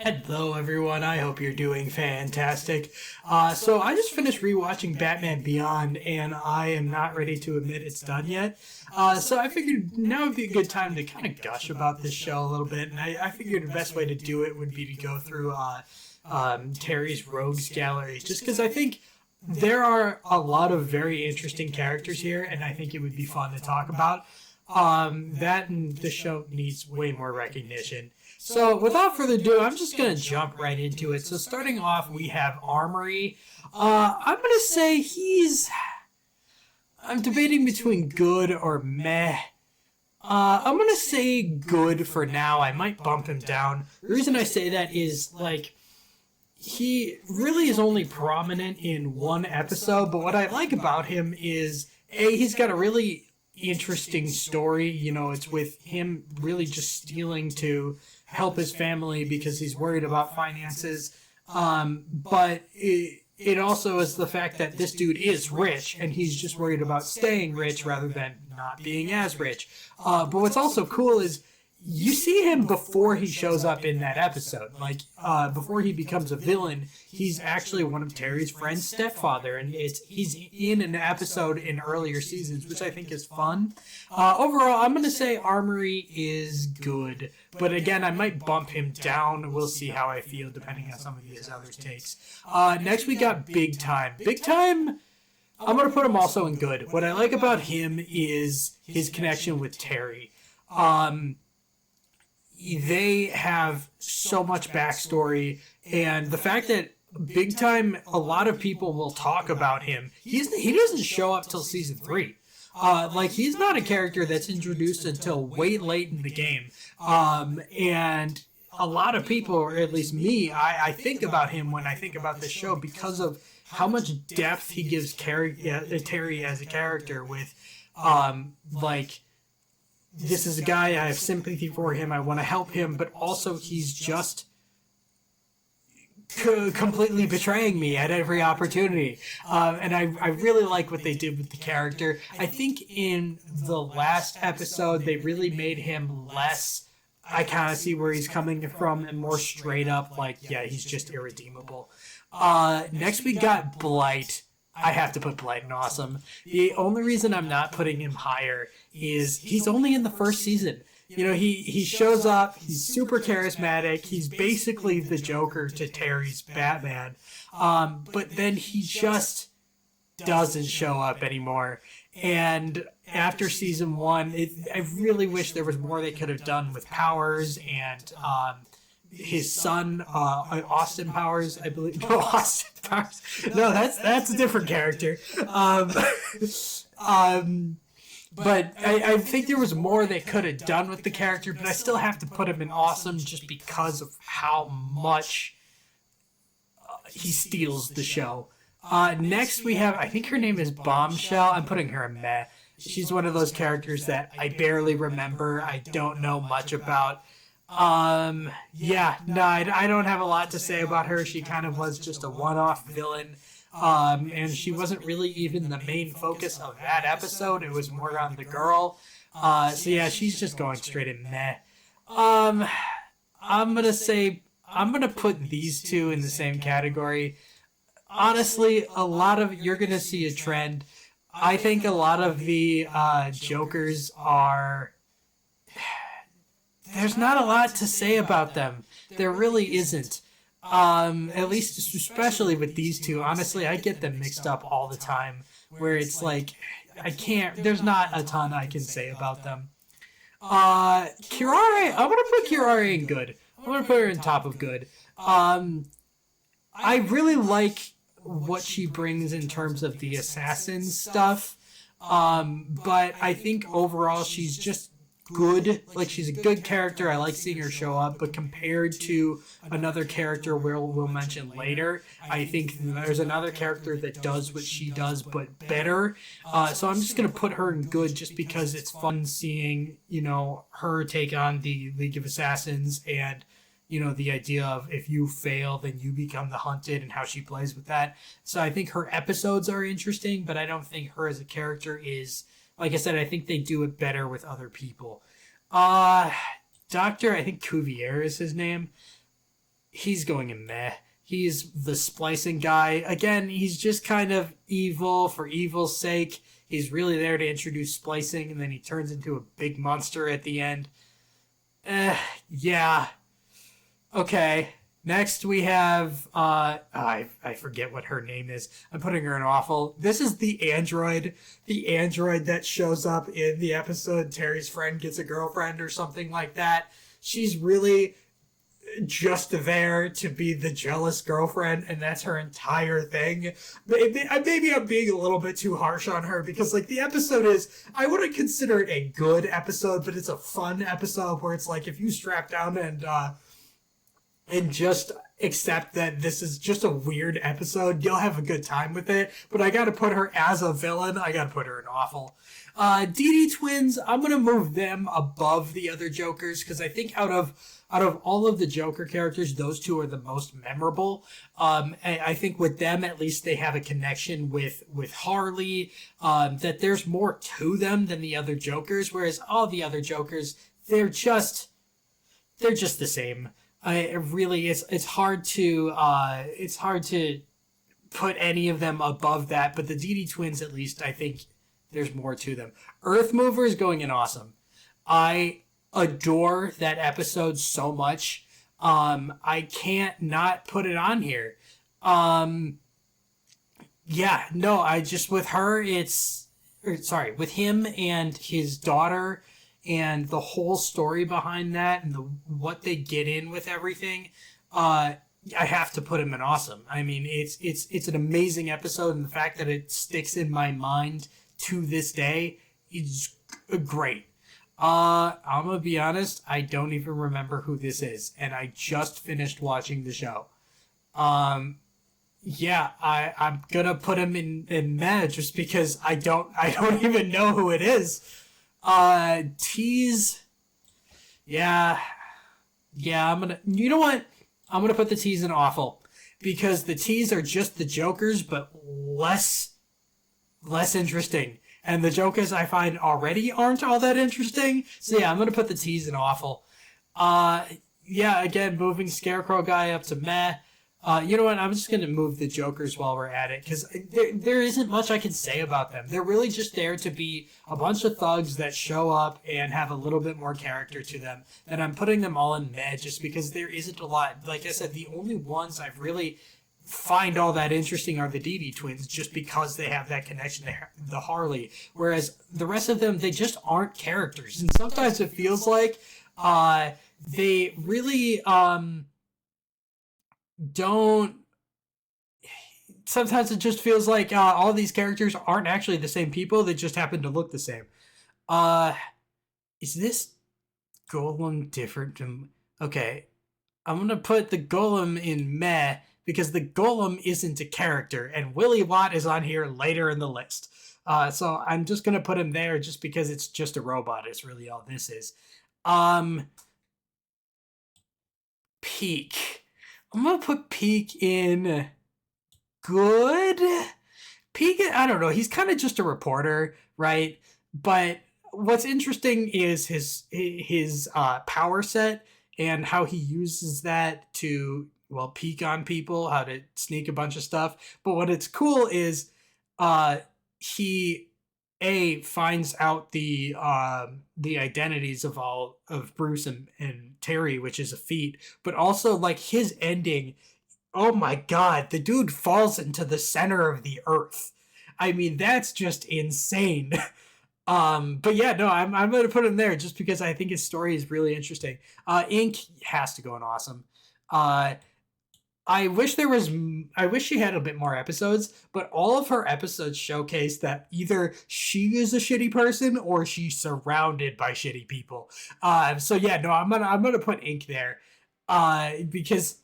Hello, everyone. I hope you're doing fantastic. So I just finished rewatching Batman Beyond, and I am not ready to admit it's done yet. So I figured now would be a good time to kind of gush about this show a little bit, and I figured the best way to do it would be to go through Terry's Rogues Gallery, just because I think there are a lot of very interesting characters here, and I think it would be fun to talk about. That and the show needs way more recognition. So without further ado, I'm just going to jump right into it. So starting off, we have Armory. I'm going to say I'm debating between good or meh. I'm going to say good for now. I might bump him down. The reason I say that is, he really is only prominent in one episode, but what I like about him is, he's got a really interesting story. It's with him really just stealing to help his family because he's worried about finances. But it also is the fact that this dude is rich and he's just worried about staying rich rather than not being as rich. But what's also cool is you see him before he shows up in that episode. Before he becomes a villain, he's actually one of Terry's friend's stepfather, and he's in an episode in earlier seasons, which I think is fun. Overall, I'm going to say Armory is good, but again, I might bump him down. We'll see how I feel depending on some of his other takes. Next, we got Big Time. Big Time, I'm going to put him also in good. What I like about him is his connection with Terry. They have so much backstory, and the fact that Big Time, a lot of people will talk about him. He doesn't show up till season 3. He's not a character that's introduced until way late in the game. And a lot of people, or at least me, I think about him when I think about this show because of how much depth he gives Terry as a character with, this is a guy, I have sympathy for him, I want to help him, but also he's just completely betraying me at every opportunity. And I really like what they did with the character. I think in the last episode, they really made him less, I kind of see where he's coming from, and more straight up, he's just irredeemable. Next we got Blight. I have to put Blight in awesome. The only reason I'm not putting him higher is he's only in the first season. He shows up, he's super charismatic, he's basically the Joker to Terry's Batman, but then he just doesn't show up anymore. And after season 1, I really wish there was more they could have done with Powers and his son, Austin Powers, I believe. No, Austin Powers. No, that's a different character. But I think there was more they could have done with the character, but I still have to put him in awesome just because of how much he steals the show. Next we have, I think her name is Bombshell. I'm putting her in meh. She's one of those characters that I barely remember. I don't know much about. I don't have a lot to say about her. She kind of was just a one-off villain. And she wasn't really even the main focus of that episode. It was more on the girl. She's just going straight in meh. I'm gonna put these two in the same category. Honestly, you're gonna see a trend. I think a lot of the Jokers are... There's not a lot to say about them. There really isn't. At least, especially with these two. Honestly, I get them mixed up all the time, where it's there's not a ton I can say about them. Kirare, I'm gonna put Kirare in good. I'm gonna put her in top of good. I really like what she brings in terms of the assassin stuff, but I think overall she's just good. She's a good character. I like seeing her show up, but compared to another character we'll mention later, I think there's another character that does what she does, but better. So I'm just going to put her in good just because it's fun seeing, her take on the League of Assassins and, the idea of if you fail, then you become the hunted and how she plays with that. So I think her episodes are interesting, but I don't think her as a character is... Like I said, I think they do it better with other people. Dr. I think Cuvier is his name. he's going in meh. He's the splicing guy. Again, he's just kind of evil for evil's sake. He's really there to introduce splicing, and then he turns into a big monster at the end. Yeah. Okay. Next we have I forget what her name is. I'm putting her in awful. This is the android that shows up in the episode Terry's friend gets a girlfriend or something like that. She's really just there to be the jealous girlfriend, and that's her entire thing. Maybe I'm being a little bit too harsh on her, because like the episode is, I wouldn't consider it a good episode, but it's a fun episode where it's like if you strap down and just accept that this is just a weird episode, you'll have a good time with it. But I gotta put her as a villain. I gotta put her in awful. Dee Dee twins, I'm gonna move them above the other Jokers, because I think out of all of the Joker characters, those two are the most memorable. I think with them, at least they have a connection with Harley, that there's more to them than the other Jokers, whereas all the other Jokers, they're just the same. It's hard to put any of them above that, but the Dee Dee twins, at least, I think there's more to them. Earth Mover is going in awesome. I adore that episode so much. I can't not put it on here. Yeah, no, I just, with her, with him and his daughter and the whole story behind that and what they get in with everything, I have to put him in awesome. I mean, it's an amazing episode, and the fact that it sticks in my mind to this day is great. I'm gonna be honest, I don't even remember who this is, and I just finished watching the show. Yeah, I'm gonna put him in meh just because I don't even know who it is. Tease. Yeah, you know what? I'm gonna put the Tease in awful, because the Tease are just the Jokers, but less interesting. And the Jokers I find already aren't all that interesting. So yeah, I'm going to put the Tease in awful. Yeah, again, moving Scarecrow guy up to meh. You know what? I'm just going to move the Jokers while we're at it, because there isn't much I can say about them. They're really just there to be a bunch of thugs that show up and have a little bit more character to them. And I'm putting them all in meh just because there isn't a lot. Like I said, the only ones I've really find all that interesting are the Dee Dee twins, just because they have that connection to the Harley, whereas the rest of them, they just aren't characters, and sometimes it feels like they really don't. Sometimes it just feels like all these characters aren't actually the same people, they just happen to look the same. Is this Golem different from... Okay, I'm gonna put the Golem in meh, because the Golem isn't a character, and Willie Watt is on here later in the list. So I'm just going to put him there just because it's just a robot. It's really all this is. Peak. I'm going to put Peak in good. Peak, I don't know. He's kind of just a reporter, right? But what's interesting is his power set and how he uses that to... peek on people, how to sneak a bunch of stuff. But what it's cool is he finds out the identities of all of Bruce and Terry, which is a feat, but also like his ending, oh my god, the dude falls into the center of the earth. I mean, that's just insane. But yeah, no, I'm gonna put him there just because I think his story is really interesting. Ink has to go in awesome. I wish she had a bit more episodes, but all of her episodes showcase that either she is a shitty person or she's surrounded by shitty people. So yeah, no, I'm gonna put Ink there, because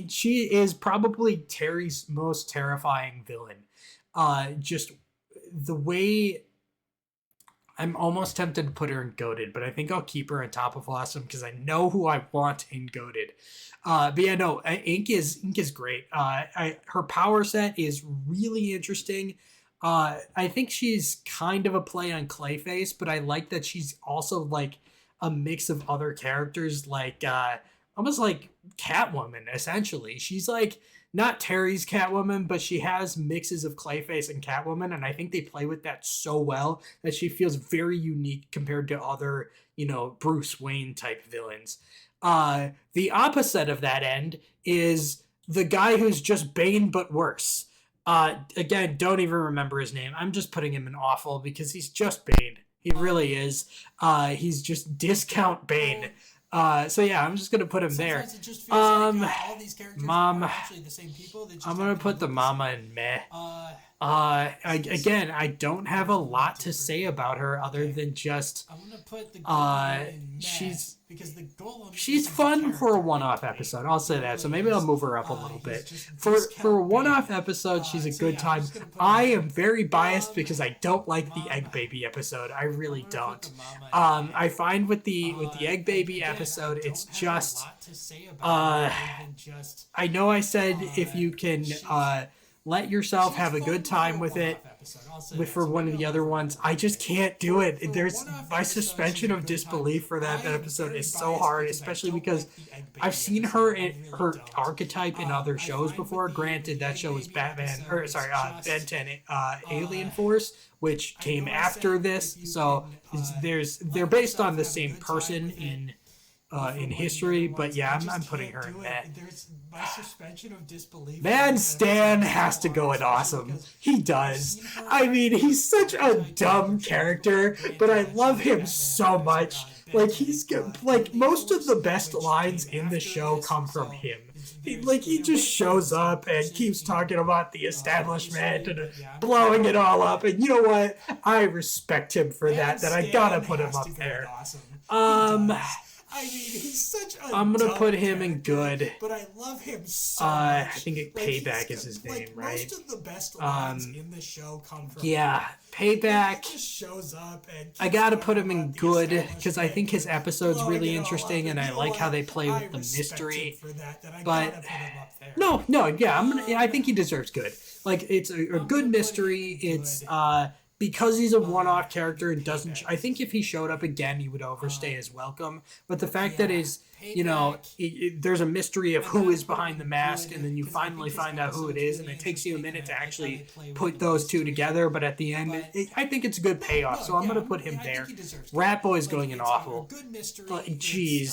she is probably Terry's most terrifying villain. Just the way... I'm almost tempted to put her in Goated, but I think I'll keep her on top of Awesome because I know who I want in Goated. But yeah, no, Ink is great. Her power set is really interesting. I think she's kind of a play on Clayface, but I like that she's also like a mix of other characters like almost like Catwoman, essentially. She's like not Terry's Catwoman, but she has mixes of Clayface and Catwoman, and I think they play with that so well that she feels very unique compared to other, Bruce Wayne type villains. The opposite of that end is the guy who's just Bane but worse. Again, don't even remember his name. I'm just putting him in awful because he's just Bane. He really is. He's just discount Bane. So yeah, I'm just gonna put him there. It just feels all these characters Mom, are actually the same people. I'm gonna put the mama in meh. Again, I don't have a lot to say about her other than just I'm gonna put the Golem in meh, because the Golem she's fun for a one-off episode. I'll say that. So maybe I'll move her up a little bit. For a one-off episode, she's a good time. I am very biased because I don't like the Egg Baby episode. I really don't. I find with the Egg Baby episode, it's just I know I said if you can let yourself have a good time with it. For one of the other ones, I just can't do it. There's my suspension of disbelief for that episode is so hard, especially because I've seen her archetype in other shows before. Granted, that show was Ben 10 Alien Force, which came after this, so they're based on the same person in history, but yeah, I'm putting her in that. My suspension of disbelief. Man, Stan has to go in awesome. He does. I mean, he's such a dumb character, but I love him so much. Like, he's like most of the best lines in the show come from him. He just shows up and keeps talking about the establishment and blowing it all up. And you know what? I respect him for that. I gotta put him up there. I mean, he's such a I'm gonna put him character, in good. But I love him so much. I think Payback is his name, right? Most of the best lines in the show come from Payback. He just shows up and I gotta put him in good because I think his episode's really interesting and I like how they play with the mystery. But I think he deserves good. Like, it's a good mystery. It's because he's a one-off character and doesn't. I think if he showed up again, he would overstay his welcome. But the fact that there's a mystery of who is behind the mask, and then you finally find out who it is, and it takes you a minute to actually put those two together. But at the end, I think it's a good payoff. So I'm gonna put him there. Rat Boy's going in awful. Jeez,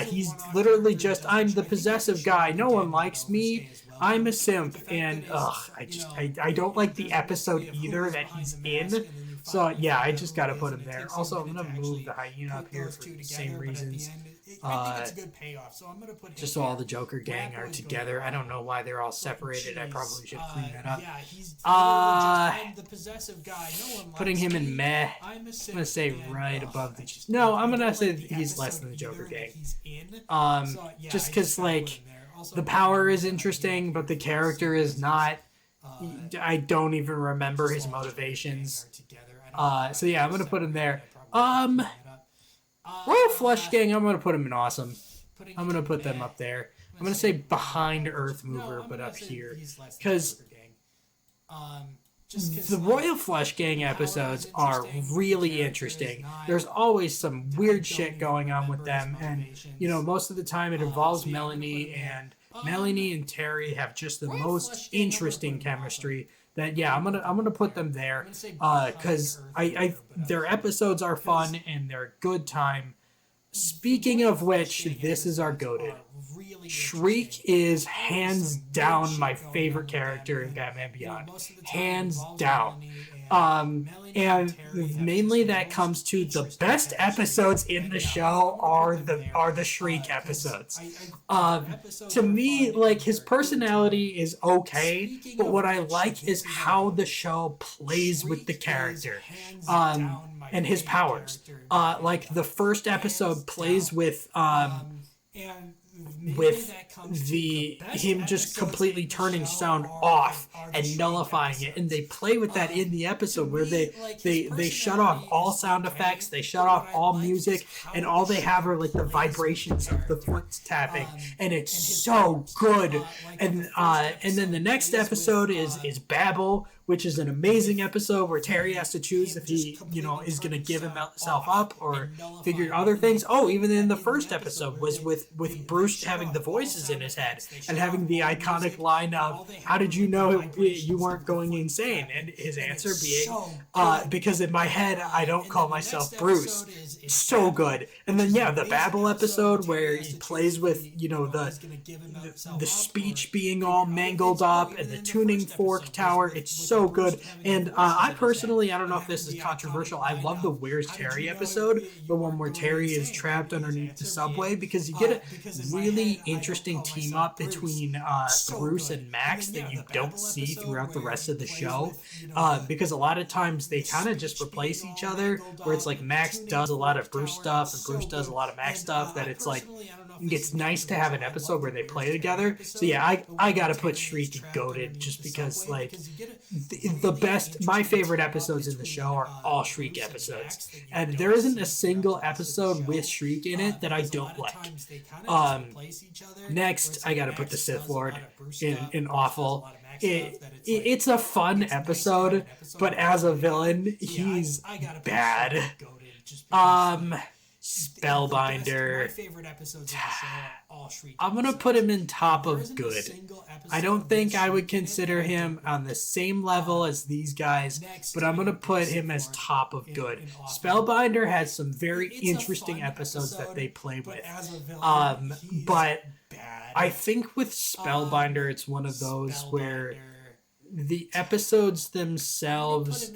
he's literally just I'm the possessive guy. No one likes me. I'm a simp, and I don't like the episode either that he's in. So yeah, I just gotta put him there. Also, I'm gonna move the hyena up here for the same reasons. I think it's a good payoff, so I'm gonna put him just so all the Joker gang are together. I don't know why they're all separated. I probably should clean that up. Yeah, he's I'm the possessive guy. No one likes putting him in meh. I'm gonna say right above the. No, I'm gonna say he's less than the Joker gang. Just because like. The power is interesting, but the character is not. I don't even remember his motivations. So yeah, I'm gonna put him there. Royal Flush Gang, I'm gonna put him in awesome. I'm gonna put them up there. I'm gonna say behind Earth Mover, but up here, because the Royal Flush Gang episodes are really interesting. There's always some weird shit going on with them, and most of the time it involves Melanie, and Melanie and Terry have just the most interesting chemistry. That I'm gonna put them there because their episodes are fun and they're a good time. Speaking of which, this is our goated. Shriek is hands down my favorite character in Batman Beyond. Hands down. And mainly that comes to the best episodes in the show are the Shriek episodes. To me, like, his personality is okay, but what I like is how the show plays with the character. And his powers. Like the first episode plays with him just completely turning sound off and nullifying it, and they play with that in the episode where they shut off all sound effects, they shut off all music, and all they have are like the vibrations of the foot tapping, and it's so good. And then the next episode is Babel, which is an amazing episode where Terry has to choose if he, is going to give himself up or figure other things. Oh, even in the first episode was with Bruce having the voices in his head and having the iconic line of, "How did you know you weren't going insane?" And his answer being, "Because in my head, I don't call myself Bruce." So good. And then, the Babel episode where he plays with, the speech being all mangled up and the tuning fork tower. It's so good. And I personally, I don't know if this is controversial, I love the Where's Terry episode, the one where Terry is trapped underneath the subway, because you get a really interesting team up between Bruce and Max that you don't see throughout the rest of the show, because a lot of times they kind of just replace each other, where it's like Max does a lot of Bruce stuff and Bruce does a lot of Max stuff, that it's like, it's nice to have an episode where they play together. So I gotta put Shriek and Goated, just because my favorite episodes in the show are all Shriek episodes, and there isn't a single episode with Shriek in it that I don't like. Next, I gotta put the Sith Lord in awful. It's a fun episode, but as a villain, he's bad. Spellbinder. I'm gonna put him in top of good. I don't think I would consider him on the same level as these guys, but I'm gonna put him as top of good. Spellbinder has some very interesting episodes that they play with. But I think with Spellbinder, it's one of those where the episodes themselves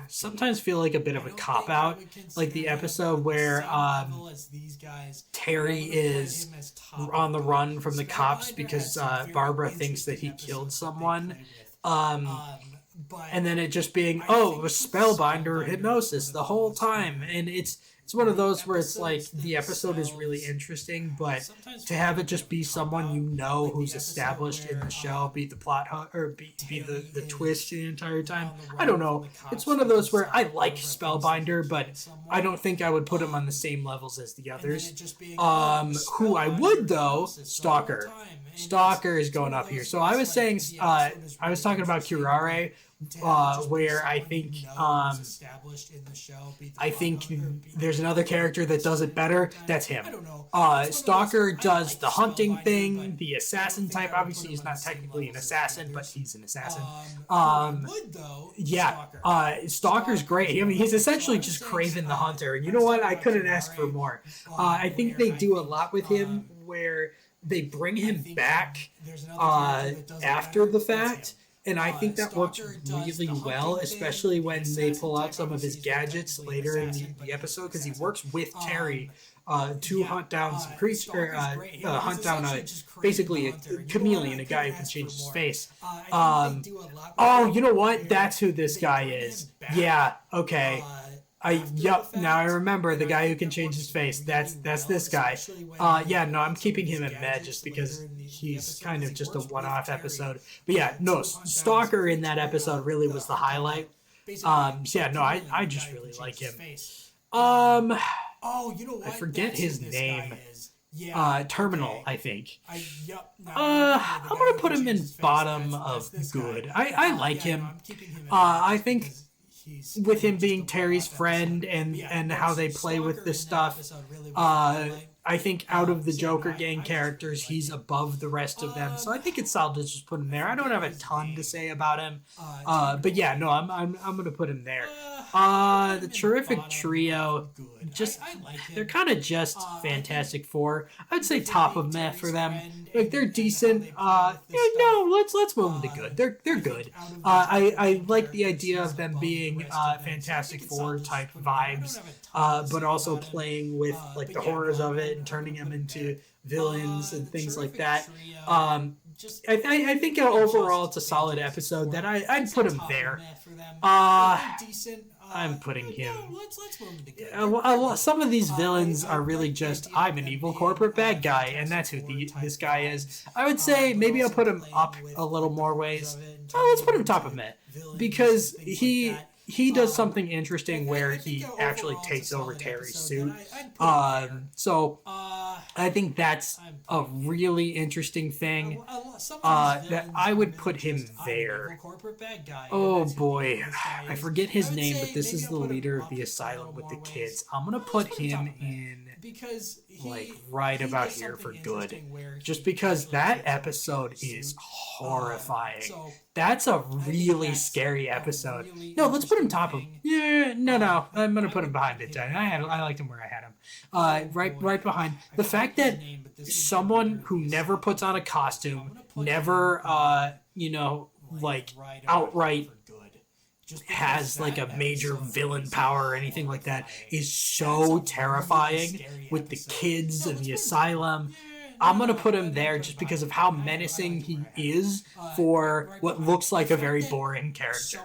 sometimes feel like a bit of a cop-out. Like the episode where Terry is on the run from the cops because Barbara thinks that he killed someone. And then it just being, it was Spellbinder hypnosis the whole time. And it's one of those where it's like the episode is really interesting, but to have it just be someone who's established in the show, be the plot or be the twist the entire time. I don't know. It's one of those where I like Spellbinder, but I don't think I would put him on the same levels as the others. Who I would though, Stalker. Stalker is going up here. So I was saying, I was talking about Curare, where I think there's another character that does it better. That's him. Stalker does the hunting thing, the assassin type. Obviously, he's not technically an assassin, but he's an assassin. Stalker's great. I mean, he's essentially just Craven the Hunter. And you know what? I couldn't ask for more. I think they do a lot with him where they bring him back after the fact. And I think that works really well, especially when they pull out some of his gadgets later in the episode, because he works with Terry to hunt down some creature, hunt down basically a chameleon, a guy who can change his face. You know what? That's who this guy is. Yeah, okay. Now I remember the guy who can change his face. That's this guy. I'm keeping him in Med just because he's kind of just a one-off episode. But Stalker in that episode really was the highlight. I just really like him. I forget his name. Terminal, I think. I'm gonna put him in bottom of good. I like him. I think with him being Terry's friend and how they play with this stuff, I think out of the Joker gang characters, he's above the rest of them. So I think it's solid to just put him there. I don't have a ton to say about him, I'm gonna put him there. The Terrific Trio, they're kind of just Fantastic Four. I'd say top of meh for them. Like, they're decent. Let's move them to good. They're good. I like the idea of them being Fantastic Four type vibes, but also playing with like the horrors of it and turning them into villains and things like that. I think overall it's a solid episode that I'd put him there. I'm putting him. Some of these villains are really just, I'm an evil corporate bad guy, and that's who this guy is. I would say maybe I'll put him up a little more ways. Let's put him top of meh, because he does something interesting where he actually takes over Terry's suit. I think that's a really interesting thing. That I would put him there. Oh boy, I forget his name, but this is the leader of the asylum with the kids. I'm gonna put him in like right about here for good, just because that episode is horrifying. That's a really scary episode. No, let's put him top of. Yeah, no, I'm gonna put him behind it. I liked him where I had him. Right behind the fact that someone who never puts on a costume, never like outright has like a major villain power or anything like that is so terrifying with the kids and the asylum. I'm going to put him there just because of how menacing he is for what looks like a very boring character.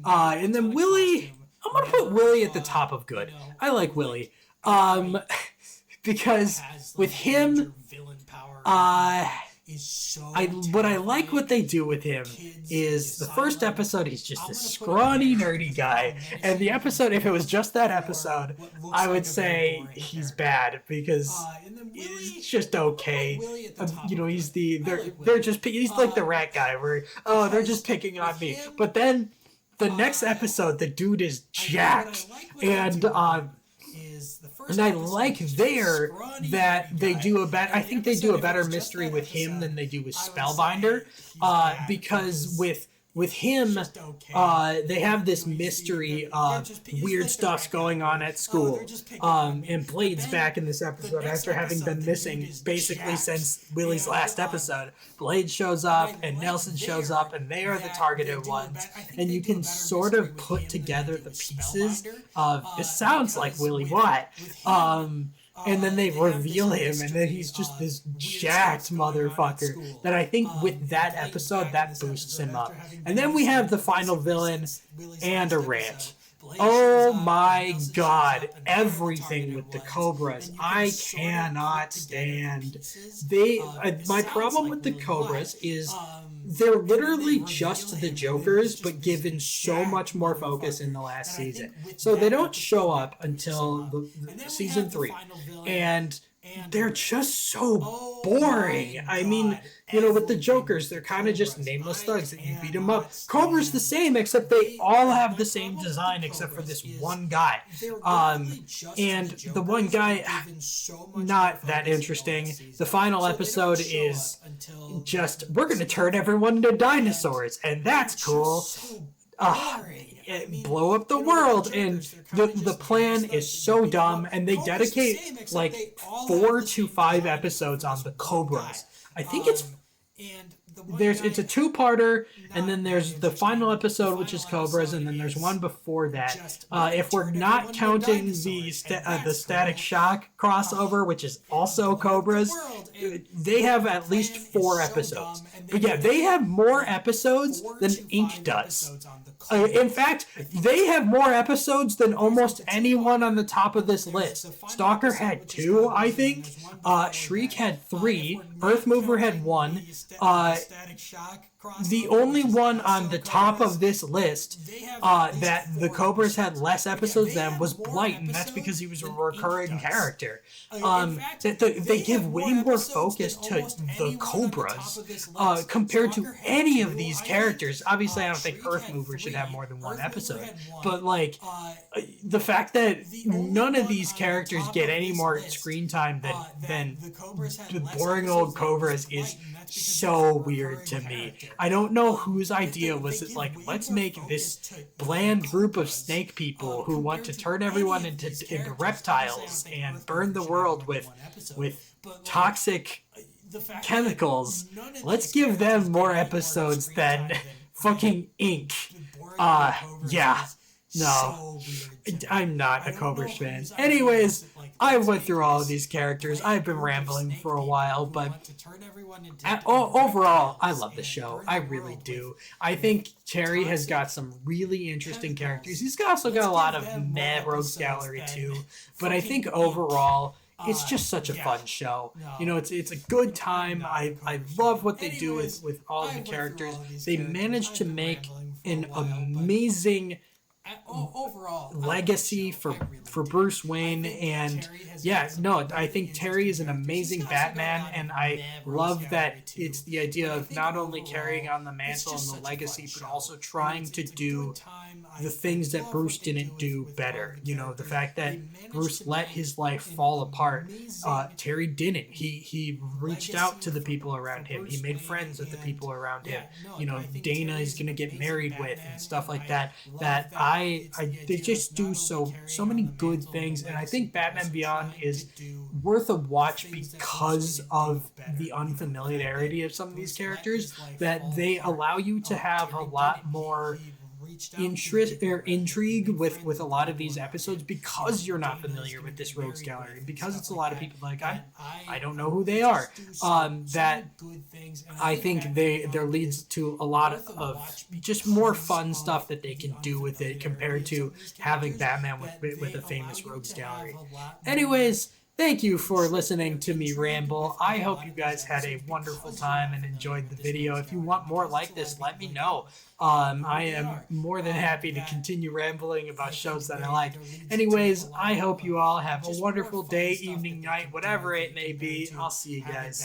And then Willie, I'm going to put Willie at the top of good. I like Willie. Because with him, what they do with him is the first episode he's just a scrawny nerdy guy, and the episode, if it was just that episode, I would say he's bad because he's just okay. He's he's like the rat guy where they're just picking on me, but then the next episode the dude is jacked and I like there that they do I think they do a better mystery with him than they do with Spellbinder, because with him, they have this mystery of weird stuff's going on at school. And Blade's back in this episode after having been missing basically since Willie's last episode. Blade shows up and Nelson shows up and they are the targeted ones. And you can sort of put together the pieces of, it sounds like Willie Watt. And then they reveal him, and then he's just this jacked motherfucker that I think with that episode, that boosts him up. And then we have the final villain and a rant. Oh my god, everything with the Cobras. I cannot stand. My problem with the Cobras is they're literally just the Jokers, but given so much more focus in the last season. So they don't show up until season 3. And they're just so boring. I mean, with the Jokers, they're kind of just nameless thugs that you beat them up. Cobra's the same, except they all have the same design except for this one guy. And the one guy, not that interesting. The final episode is just, we're going to turn everyone into dinosaurs, and that's cool. Blow up the world, and the plan is so dumb, and they dedicate like 4 to 5 episodes on the Cobras. I think it's a 2-parter, and then there's the final episode, which is Cobras, and then there's one before that. If we're not counting the Static Shock crossover, which is also Cobras, they have at least 4 episodes. But yeah, they have more episodes than Ink does. In fact, they have more episodes than almost anyone on the top of this list. Stalker had 2, I think. Shriek had 3. Earthmover had 1. The only one on the top of this list that the Cobras had less episodes than was Blight, and that's because he was a recurring character. They give way more focus to the Cobras compared to any of these characters. Obviously, I don't think Earthmover should have more than 1 episode, but like the fact that none of these characters get any more screen time than the boring old Cobras is so weird to me. I don't know whose idea was it, like, let's make this bland group of snake people who want to turn everyone into reptiles and burn the world with toxic chemicals. Let's give them more episodes than fucking Ink. No, I'm not a Cobras fan. Anyways, I went through all of these characters. I've been rambling for a while, but overall, I love the show. I really do. I think Terry has got some really interesting characters. He's also got a lot of meh rogues gallery too, but I think overall, it's just such a fun show. It's a good time. I love what they do with all of the characters. They managed to make an amazing legacy for Bruce Wayne, and yeah, no, I think Terry is an amazing Batman, and I love that it's the idea of not only carrying on the mantle and the legacy, but also trying to do the things that Bruce didn't do better. You know, the fact that Bruce let his life fall apart. Terry didn't. He reached out to the people around him. He made friends with the people around him. You know, Dana is gonna get married with and stuff like that. That they just do so many good things, and I think Batman Beyond is worth a watch because of the unfamiliarity of some of these characters. That they allow you to have a lot more interest or intrigue with a lot of these episodes because you're not familiar with this rogues gallery, because it's a lot of people like I don't know who they are. That I think there leads to a lot of just more fun stuff that they can do with it compared to having Batman with a famous rogues gallery. Anyways, thank you for listening to me ramble. I hope you guys had a wonderful time and enjoyed the video. If you want more like this, let me know. I am more than happy to continue rambling about shows that I like. Anyways, I hope you all have a wonderful day, evening, night, whatever it may be. I'll see you guys.